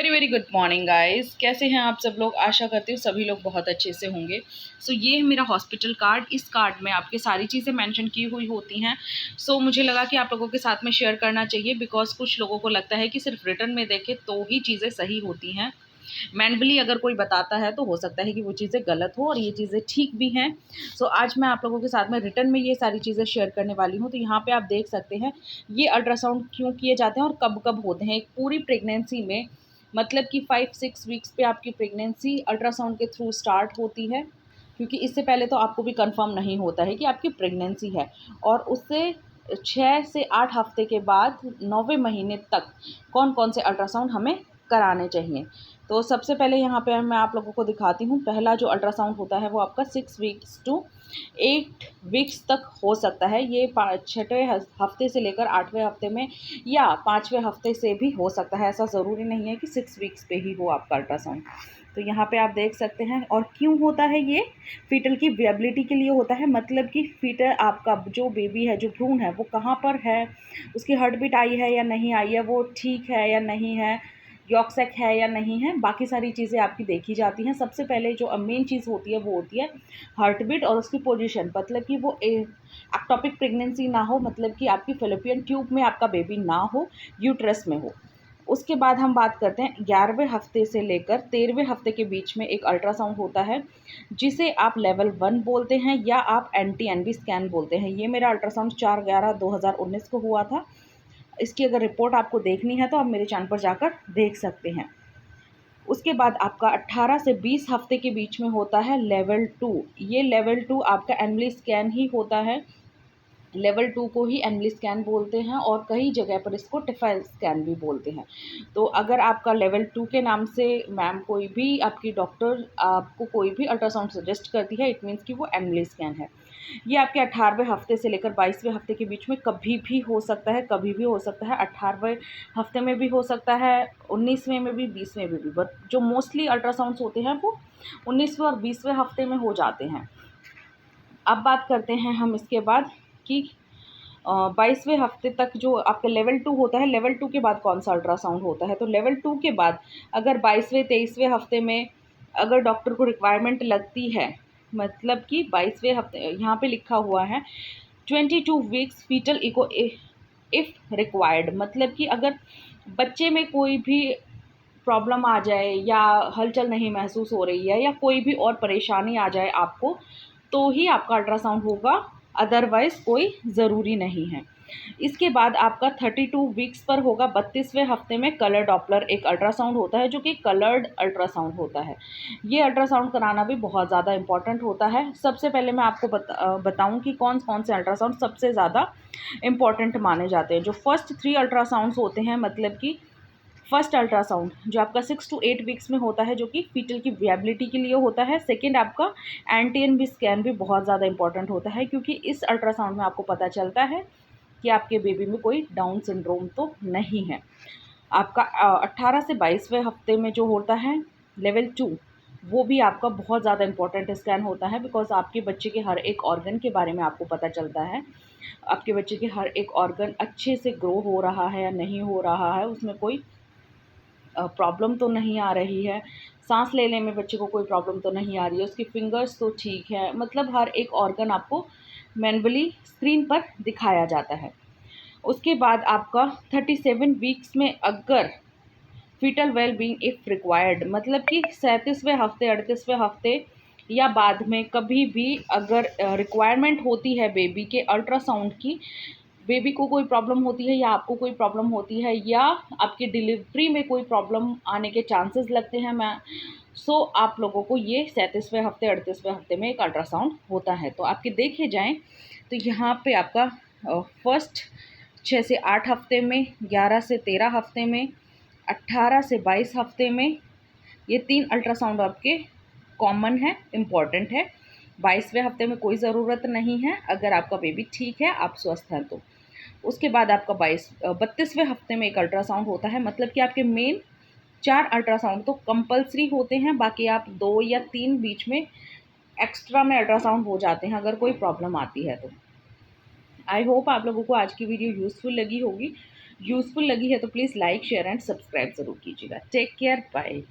Very very good morning guys. कैसे हैं आप सब लोग? आशा करती हूँ सभी लोग बहुत अच्छे से होंगे। ये है मेरा हॉस्पिटल कार्ड। इस कार्ड में आपके सारी चीज़ें मेंशन की हुई होती हैं। मुझे लगा कि आप लोगों के साथ में शेयर करना चाहिए, बिकॉज कुछ लोगों को लगता है कि सिर्फ रिटर्न में देखें तो ही चीज़ें सही होती हैं। मैनुअली अगर कोई बताता है तो हो सकता है कि वो चीज़ें गलत हो और ये चीज़ें ठीक भी हैं। आज मैं आप लोगों के साथ में रिटर्न में ये सारी चीज़ें शेयर करने वाली हूँ। तो यहाँ पे आप देख सकते हैं ये अल्ट्रासाउंड क्यों किए जाते हैं और कब कब होते हैं। एक पूरी प्रेगनेंसी में, मतलब कि 5-6 वीक्स पे आपकी प्रेगनेंसी अल्ट्रासाउंड के थ्रू स्टार्ट होती है, क्योंकि इससे पहले तो आपको भी कंफर्म नहीं होता है कि आपकी प्रेगनेंसी है। और उससे 6 से 8 हफ्ते के बाद 9वें महीने तक कौन कौन से अल्ट्रासाउंड हमें कराने चाहिए। तो सबसे पहले यहाँ पे मैं आप लोगों को दिखाती हूँ। पहला जो अल्ट्रासाउंड होता है वो आपका 6 वीक्स टू 8 वीक्स तक हो सकता है। ये 6वें हफ्ते से लेकर 8वें हफ्ते में या 5वें हफ्ते से भी हो सकता है। ऐसा ज़रूरी नहीं है कि 6 वीक्स पे ही हो आपका अल्ट्रासाउंड। तो यहाँ पे आप देख सकते हैं। और क्यों होता है ये? फीटल की विएबिलिटी के लिए होता है। मतलब कि फीटल आपका जो बेबी है, जो भ्रूण है, वो कहाँ पर है, उसकी हार्ट बीट आई है या नहीं आई है, वो ठीक है या नहीं है, यॉक सैक है या नहीं है, बाकी सारी चीज़ें आपकी देखी जाती हैं। सबसे पहले जो मेन चीज़ होती है वो होती है हार्ट बीट और उसकी पोजीशन। मतलब कि वो एक्टोपिक प्रेगनेंसी ना हो, मतलब कि आपकी फेलोपियन ट्यूब में आपका बेबी ना हो, यूट्रस में हो। उसके बाद हम बात करते हैं 11वें हफ्ते से लेकर 13वें हफ्ते के बीच में एक अल्ट्रासाउंड होता है, जिसे आप लेवल 1 बोलते हैं या आप NT-NB स्कैन बोलते हैं। ये मेरा अल्ट्रासाउंड 4/11/2019 को हुआ था। इसकी अगर रिपोर्ट आपको देखनी है तो आप मेरे चैनल पर जाकर देख सकते हैं। उसके बाद आपका 18 से 20 हफ्ते के बीच में होता है लेवल 2। ये लेवल 2 आपका एनमली स्कैन ही होता है। लेवल 2 को ही एनमली स्कैन बोलते हैं और कई जगह पर इसको टिफाइल स्कैन भी बोलते हैं। तो अगर आपका लेवल 2 के नाम से मैम कोई भी आपकी डॉक्टर आपको कोई भी अल्ट्रासाउंड सजेस्ट करती है, इट मीन्स कि वो एनमली स्कैन है। ये आपके 18वें हफ्ते से लेकर 22वें हफ्ते के बीच में कभी भी हो सकता है, कभी भी हो सकता है। 18वें हफ्ते में भी हो सकता है, 19वें में भी, 20वें में भी। बट जो मोस्टली अल्ट्रासाउंड्स होते हैं वो 19वें और 20वें हफ्ते में हो जाते हैं। अब बात करते हैं हम इसके बाद कि 22वें हफ्ते तक जो आपका लेवल 2 होता है, लेवल 2 के बाद कौन सा अल्ट्रासाउंड होता है। तो लेवल 2 के बाद अगर 22वें 23वें हफ्ते में अगर डॉक्टर को रिक्वायरमेंट लगती है, मतलब कि 22वें हफ्ते यहाँ पे लिखा हुआ है 22 weeks fetal echo if required, मतलब कि अगर बच्चे में कोई भी प्रॉब्लम आ जाए या हलचल नहीं महसूस हो रही है या कोई भी और परेशानी आ जाए आपको, तो ही आपका अल्ट्रासाउंड होगा, अदरवाइज़ कोई ज़रूरी नहीं है। इसके बाद आपका 32 वीक्स पर होगा 32वें हफ्ते में कलर डॉपलर एक अल्ट्रासाउंड होता है, जो कि कलर्ड अल्ट्रासाउंड होता है। ये अल्ट्रासाउंड कराना भी बहुत ज़्यादा इम्पॉर्टेंट होता है। सबसे पहले मैं आपको बताऊँ कि कौन कौन से अल्ट्रासाउंड सबसे ज़्यादा इम्पॉर्टेंट माने जाते हैं। जो फर्स्ट 3 अल्ट्रासाउंड्स होते हैं, मतलब कि फर्स्ट अल्ट्रासाउंड जो आपका 6 to 8 वीक्स में होता है, जो कि फीटल की विएबिलिटी के लिए होता है। सेकंड आपका NT-NB स्कैन भी बहुत ज़्यादा इंपॉर्टेंट होता है, क्योंकि इस अल्ट्रासाउंड में आपको पता चलता है कि आपके बेबी में कोई डाउन सिंड्रोम तो नहीं है। आपका 18 से 22वें हफ्ते में जो होता है लेवल 2, वो भी आपका बहुत ज़्यादा इंपॉर्टेंट स्कैन होता है, बिकॉज आपके बच्चे के हर एक ऑर्गन के बारे में आपको पता चलता है। आपके बच्चे के हर एक ऑर्गन अच्छे से ग्रो हो रहा है या नहीं हो रहा है, उसमें कोई प्रॉब्लम तो नहीं आ रही है, सांस लेने में बच्चे को कोई प्रॉब्लम तो नहीं आ रही है, उसकी फिंगर्स तो ठीक है। मतलब हर एक ऑर्गन आपको मैनुअली स्क्रीन पर दिखाया जाता है। उसके बाद आपका 37 वीक्स में अगर fetal well being if required, मतलब कि 37वें हफ्ते 38वें हफ्ते या बाद में कभी भी अगर रिक्वायरमेंट होती है बेबी के अल्ट्रासाउंड की, बेबी को कोई प्रॉब्लम होती है या आपको कोई प्रॉब्लम होती है या आपकी डिलीवरी में कोई प्रॉब्लम आने के चांसेस लगते हैं, आप लोगों को ये 37वें हफ्ते 38वें हफ्ते में एक अल्ट्रासाउंड होता है। तो आपके देखे जाएं तो यहाँ पे आपका फर्स्ट 6 से 8 हफ्ते में, 11 से 13 हफ्ते में, 18 से 22 हफ्ते में, ये 3 अल्ट्रासाउंड आपके कॉमन है, इम्पॉर्टेंट है। 22वें हफ्ते में कोई ज़रूरत नहीं है अगर आपका बेबी ठीक है, आप स्वस्थ हैं तो। उसके बाद आपका 32वें हफ्ते में एक अल्ट्रासाउंड होता है, मतलब कि आपके मेन 4 अल्ट्रासाउंड तो कंपल्सरी होते हैं, बाकी आप 2 या 3 बीच में एक्स्ट्रा में अल्ट्रासाउंड हो जाते हैं अगर कोई प्रॉब्लम आती है तो। आई होप आप लोगों को आज की वीडियो यूज़फुल लगी होगी। यूज़फुल लगी है तो please like share and subscribe ज़रूर कीजिएगा। Take care, bye.